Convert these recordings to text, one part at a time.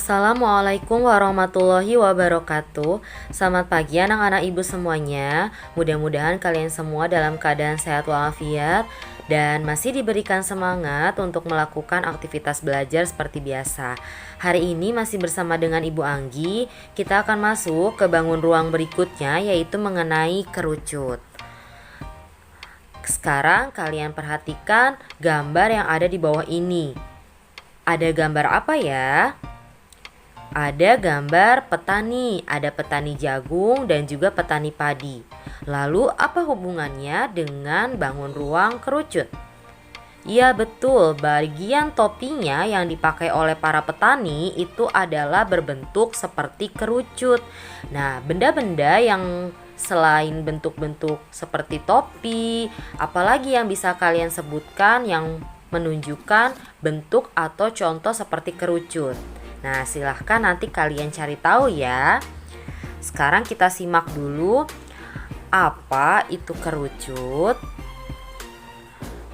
Assalamualaikum warahmatullahi wabarakatuh. Selamat pagi anak-anak ibu semuanya. Mudah-mudahan kalian semua dalam keadaan sehat walafiat dan masih diberikan semangat untuk melakukan aktivitas belajar seperti biasa. Hari ini masih bersama dengan Ibu Anggi. Kita akan masuk ke bangun ruang berikutnya, yaitu mengenai kerucut. Sekarang kalian perhatikan gambar yang ada di bawah ini. Ada gambar apa ya? Ada gambar petani, ada petani jagung dan juga petani padi. Lalu apa hubungannya dengan bangun ruang kerucut? Ya betul, bagian topinya yang dipakai oleh para petani itu adalah berbentuk seperti kerucut. Nah, benda-benda yang selain bentuk-bentuk seperti topi, apalagi yang bisa kalian sebutkan yang menunjukkan bentuk atau contoh seperti kerucut? Nah, silahkan nanti kalian cari tahu ya. Sekarang kita simak dulu apa itu kerucut.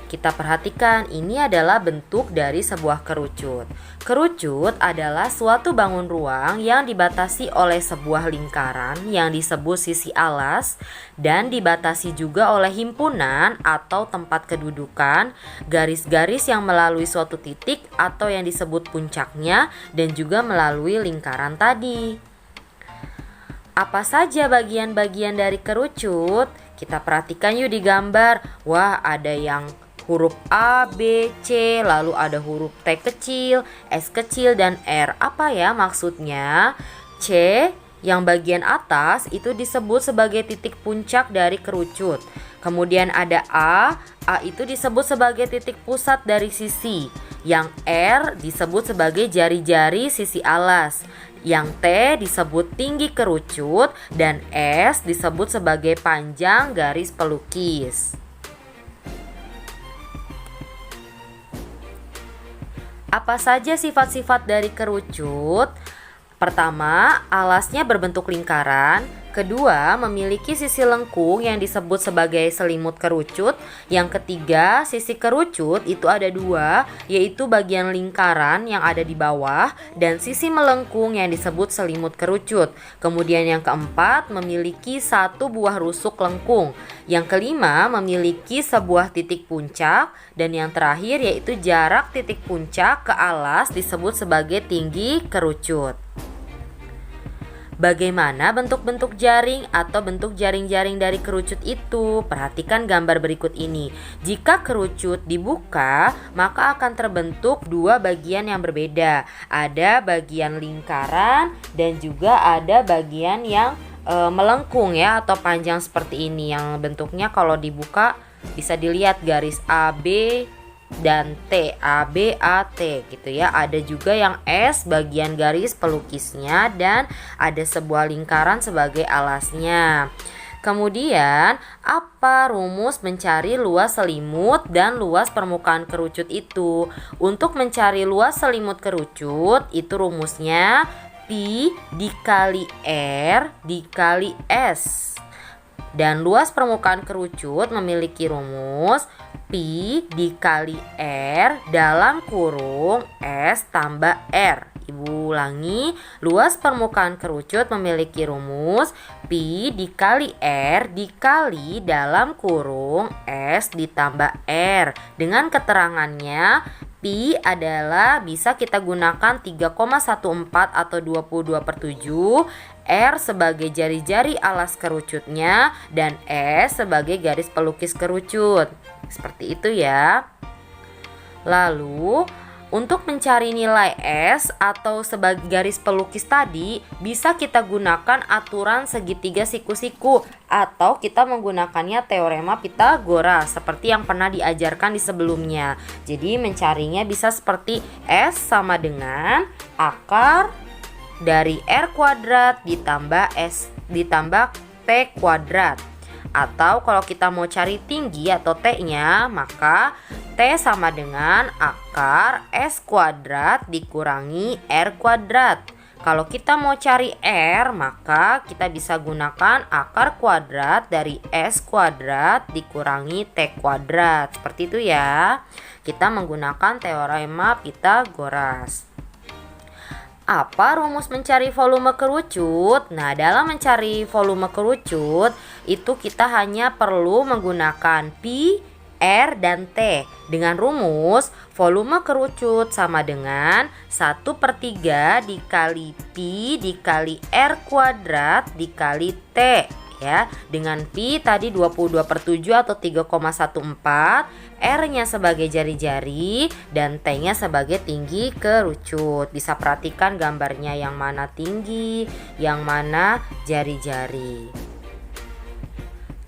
Kita perhatikan, ini adalah bentuk dari sebuah kerucut. Kerucut adalah suatu bangun ruang yang dibatasi oleh sebuah lingkaran yang disebut sisi alas dan dibatasi juga oleh himpunan atau tempat kedudukan, garis-garis yang melalui suatu titik atau yang disebut puncaknya dan juga melalui lingkaran tadi. Apa saja bagian-bagian dari kerucut? Kita perhatikan yuk di gambar. Wah, ada yang huruf A, B, C, lalu ada huruf T kecil, S kecil, dan R. Apa ya maksudnya? C yang bagian atas itu disebut sebagai titik puncak dari kerucut. Kemudian ada A itu disebut sebagai titik pusat dari sisi. Yang R disebut sebagai jari-jari sisi alas. Yang T disebut tinggi kerucut dan S disebut sebagai panjang garis pelukis. Apa saja sifat-sifat dari kerucut? Pertama, alasnya berbentuk lingkaran. Kedua, memiliki sisi lengkung yang disebut sebagai selimut kerucut. Yang ketiga, sisi kerucut itu ada dua, yaitu bagian lingkaran yang ada di bawah dan sisi melengkung yang disebut selimut kerucut. Kemudian yang keempat, memiliki satu buah rusuk lengkung. Yang kelima, memiliki sebuah titik puncak. Dan yang terakhir yaitu jarak titik puncak ke alas disebut sebagai tinggi kerucut. Bagaimana bentuk-bentuk jaring atau bentuk jaring-jaring dari kerucut itu? Perhatikan gambar berikut ini. Jika kerucut dibuka, maka akan terbentuk dua bagian yang berbeda. Ada bagian lingkaran dan juga ada bagian yang melengkung ya atau panjang seperti ini. Yang bentuknya kalau dibuka bisa dilihat garis AB dan T, A, B, A, T gitu ya. Ada juga yang S bagian garis pelukisnya dan ada sebuah lingkaran sebagai alasnya. Kemudian, apa rumus mencari luas selimut dan luas permukaan kerucut itu? Untuk mencari luas selimut kerucut, itu rumusnya Pi dikali R dikali S. Dan luas permukaan kerucut memiliki rumus Pi dikali R dalam kurung S tambah R. Ibu ulangi, luas permukaan kerucut memiliki rumus Pi dikali R dikali dalam kurung S ditambah R. Dengan keterangannya, Pi adalah bisa kita gunakan 3,14 atau 22/7, R sebagai jari-jari alas kerucutnya, dan S sebagai garis pelukis kerucut. Seperti itu ya. Lalu, untuk mencari nilai S atau sebagai garis pelukis tadi, bisa kita gunakan aturan segitiga siku-siku atau kita menggunakannya teorema Pythagoras seperti yang pernah diajarkan di sebelumnya. Jadi mencarinya bisa seperti S sama dengan akar dari R kuadrat ditambah S ditambah T kuadrat. Atau kalau kita mau cari tinggi atau T-nya, maka T sama dengan akar S kuadrat dikurangi R kuadrat. Kalau kita mau cari R, maka kita bisa gunakan akar kuadrat dari S kuadrat dikurangi T kuadrat. Seperti itu ya. Kita menggunakan teorema Pythagoras. Apa rumus mencari volume kerucut? Nah, dalam mencari volume kerucut itu kita hanya perlu menggunakan pi, R, dan T. Dengan rumus volume kerucut sama dengan 1/3 dikali pi dikali R kuadrat dikali T. Ya, dengan pi tadi 22/7 atau 3,14, R-nya sebagai jari-jari dan T-nya sebagai tinggi kerucut. Bisa perhatikan gambarnya yang mana tinggi, yang mana jari-jari.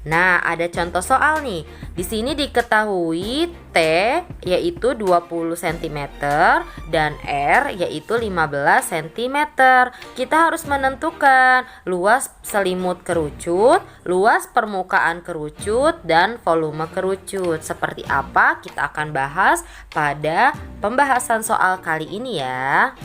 Nah, ada contoh soal nih. Di sini diketahui T yaitu 20 cm dan R yaitu 15 cm. Kita harus menentukan luas selimut kerucut, luas permukaan kerucut, dan volume kerucut. Seperti apa? Kita akan bahas pada pembahasan soal kali ini ya.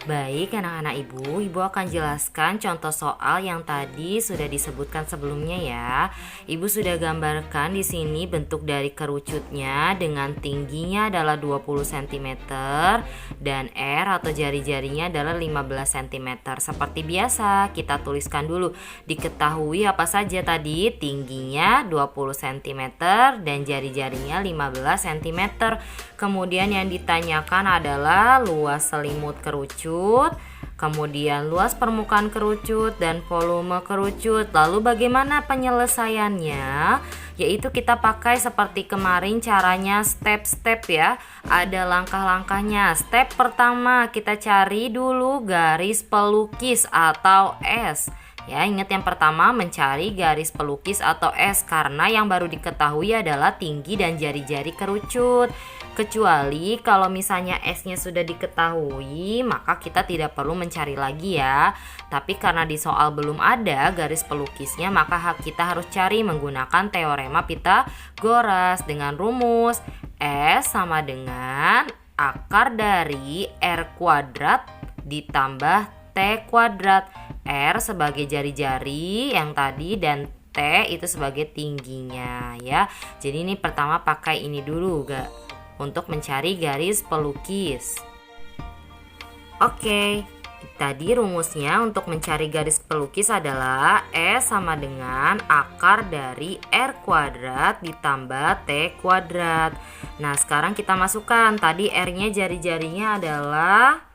Baik anak-anak ibu akan jelaskan contoh soal yang tadi sudah disebutkan sebelumnya ya. Ibu sudah gambarkan di sini bentuk dari kerucutnya dengan tingginya adalah 20 cm dan R atau jari-jarinya adalah 15 cm. Seperti biasa, kita tuliskan dulu. Diketahui apa saja tadi? Tingginya 20 cm dan jari-jarinya 15 cm. Kemudian yang ditanyakan adalah luas selimut kerucut, kemudian luas permukaan kerucut dan volume kerucut. Lalu bagaimana penyelesaiannya? Yaitu kita pakai seperti kemarin caranya step-step ya. Ada langkah-langkahnya. Step pertama kita cari dulu garis pelukis atau S. Ya, ingat yang pertama mencari garis pelukis atau S karena yang baru diketahui adalah tinggi dan jari-jari kerucut. Kecuali kalau misalnya S-nya sudah diketahui, maka kita tidak perlu mencari lagi ya. Tapi karena di soal belum ada garis pelukisnya, maka kita harus cari menggunakan teorema Pythagoras dengan rumus S sama dengan akar dari R kuadrat ditambah T kuadrat. R sebagai jari-jari yang tadi dan T itu sebagai tingginya ya. Jadi ini pertama pakai ini dulu untuk mencari garis pelukis. Oke, tadi rumusnya untuk mencari garis pelukis adalah S sama dengan akar dari R kuadrat ditambah T kuadrat. Nah, sekarang kita masukkan. Tadi R-nya jari-jarinya adalah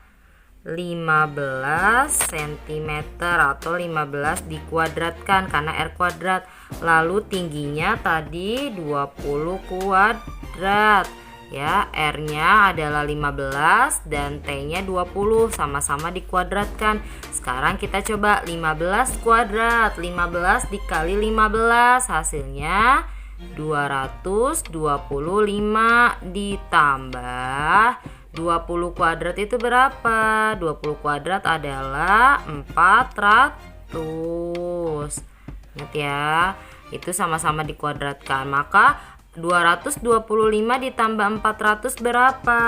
15 cm atau 15 dikuadratkan karena R kuadrat. Lalu tingginya tadi 20 kuadrat. Ya, R-nya adalah 15 dan T-nya 20, sama-sama dikuadratkan. Sekarang kita coba 15 kuadrat. 15 dikali 15 hasilnya 225 ditambah 20 kuadrat itu berapa? 20 kuadrat adalah 400. Ingat ya, itu sama-sama dikuadratkan. Maka 225 ditambah 400 berapa?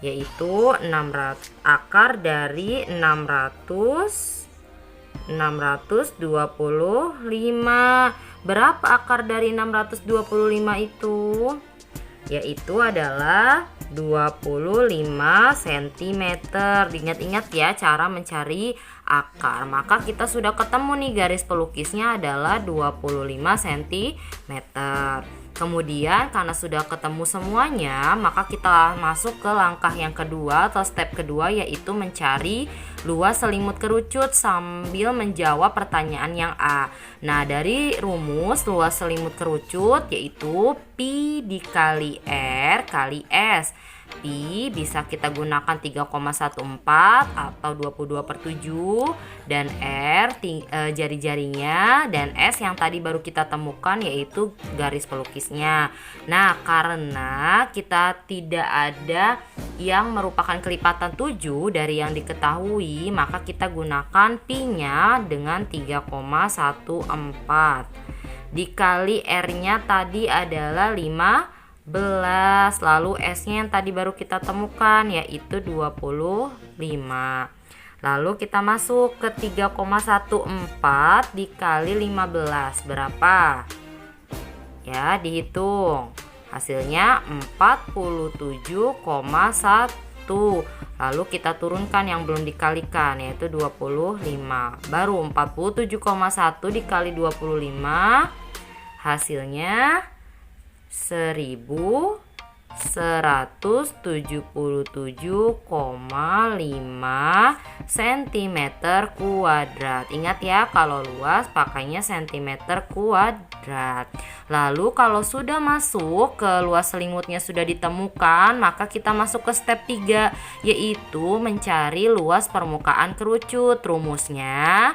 Yaitu 600. Akar dari 625. Berapa akar dari 625 itu? Yaitu adalah 25 cm. Ingat-ingat ya cara mencari akar. Maka kita sudah ketemu nih garis pelukisnya adalah 25 cm. Kemudian karena sudah ketemu semuanya, maka kita masuk ke langkah yang kedua atau step kedua, yaitu mencari luas selimut kerucut sambil menjawab pertanyaan yang A. Nah, dari rumus luas selimut kerucut yaitu pi dikali R kali S. Pi bisa kita gunakan 3,14 atau 22/7 dan R jari-jarinya dan S yang tadi baru kita temukan yaitu garis pelukisnya. Nah, karena kita tidak ada yang merupakan kelipatan 7 dari yang diketahui, maka kita gunakan pi-nya dengan 3,14 dikali R-nya tadi adalah 15. Lalu S-nya yang tadi baru kita temukan yaitu 25. Lalu kita masuk ke 3,14 dikali 15 berapa? Ya, dihitung. Hasilnya 47,1. Lalu kita turunkan yang belum dikalikan, yaitu 25. Baru 47,1 dikali 25 hasilnya 1177,5 cm kuadrat. Ingat ya, kalau luas pakainya cm kuadrat. Lalu kalau sudah masuk ke luas selimutnya sudah ditemukan, maka kita masuk ke step 3, yaitu mencari luas permukaan kerucut. Rumusnya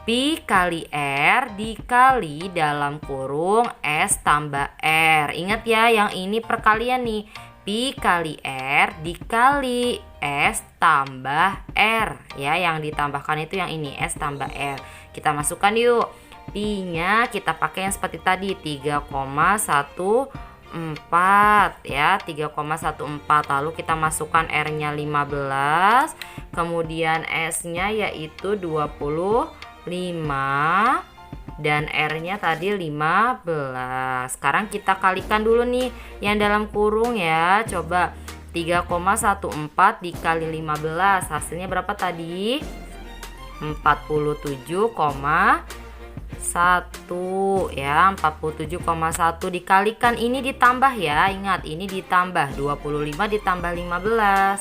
Pi kali R dikali dalam kurung S tambah R. Ingat ya, yang ini perkalian nih. Pi kali R dikali S tambah R. Ya, yang ditambahkan itu yang ini, S tambah R. Kita masukkan yuk. Pi-nya kita pakai yang seperti tadi, 3,14 ya, 3,14. Lalu kita masukkan R-nya 15, kemudian S-nya yaitu 25 dan R-nya tadi 15. Sekarang kita kalikan dulu nih yang dalam kurung ya. Coba 3,14 dikali 15 hasilnya berapa tadi? 47,1 ya, 47,1 dikalikan ini ditambah ya. Ingat, ini ditambah 25 ditambah 15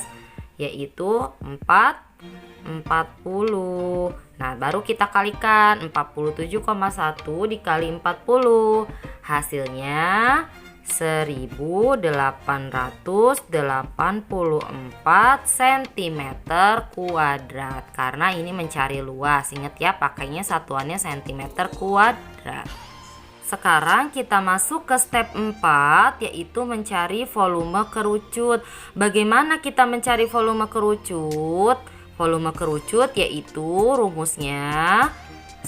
yaitu 40. Nah, baru kita kalikan 47,1 dikali 40 hasilnya 1884 cm kuadrat. Karena ini mencari luas, ingat ya, pakainya satuannya cm kuadrat. Sekarang kita masuk ke step 4, yaitu mencari volume kerucut. Bagaimana kita mencari volume kerucut? Volume kerucut yaitu rumusnya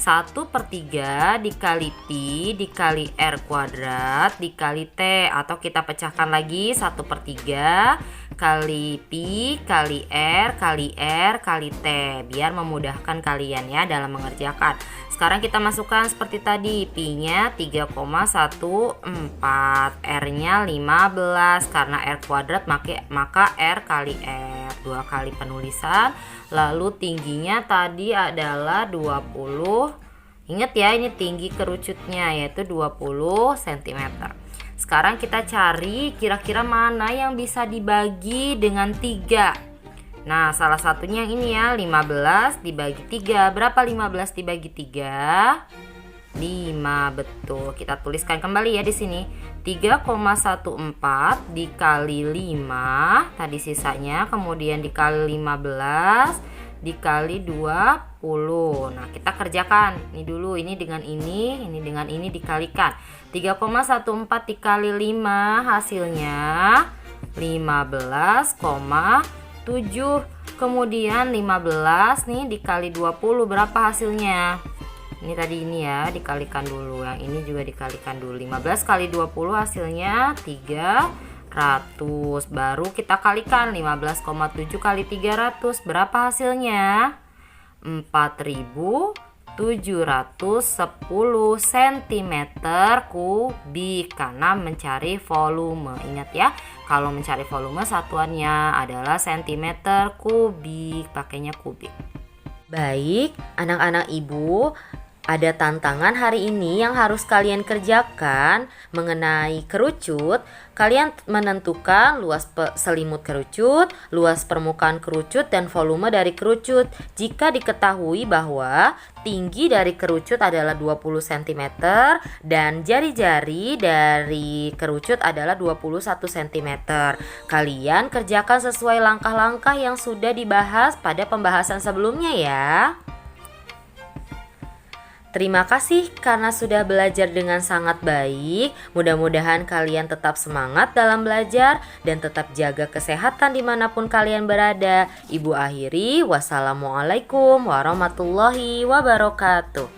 1/3 dikali Pi dikali R kuadrat dikali T, atau kita pecahkan lagi 1/3 kali Pi kali R kali T, biar memudahkan kalian ya dalam mengerjakan. Sekarang kita masukkan seperti tadi, Pi-nya 3,14, R-nya 15, karena R kuadrat maka R kali R, 2 kali penulisan. Lalu tingginya tadi adalah 20. Ingat ya, ini tinggi kerucutnya yaitu 20 cm. Sekarang kita cari kira-kira mana yang bisa dibagi dengan 3. Nah, salah satunya yang ini ya, 15 dibagi 3. Berapa 15 dibagi 3? 5, betul. Kita tuliskan kembali ya di sini. 3,14 dikali 5 tadi sisanya, kemudian dikali 15 dikali 20. Nah, kita kerjakan ini dulu, ini dengan ini dikalikan. 3,14 dikali 5 hasilnya 15,7. Kemudian 15 nih dikali 20 berapa hasilnya? Ini tadi ini ya, dikalikan dulu. Yang ini juga dikalikan dulu. 15 kali 20 hasilnya 300. Baru kita kalikan 15,7 kali 300. Berapa hasilnya? 4.710 cm kubik, karena mencari volume. Ingat ya, kalau mencari volume satuannya adalah cm kubik, pakainya kubik. Baik, anak-anak ibu, ada tantangan hari ini yang harus kalian kerjakan mengenai kerucut. Kalian menentukan luas selimut kerucut, luas permukaan kerucut, dan volume dari kerucut. Jika diketahui bahwa tinggi dari kerucut adalah 20 cm dan jari-jari dari kerucut adalah 21 cm. Kalian kerjakan sesuai langkah-langkah yang sudah dibahas pada pembahasan sebelumnya ya. Terima kasih karena sudah belajar dengan sangat baik. Mudah-mudahan kalian tetap semangat dalam belajar dan tetap jaga kesehatan dimanapun kalian berada. Ibu akhiri, wassalamualaikum warahmatullahi wabarakatuh.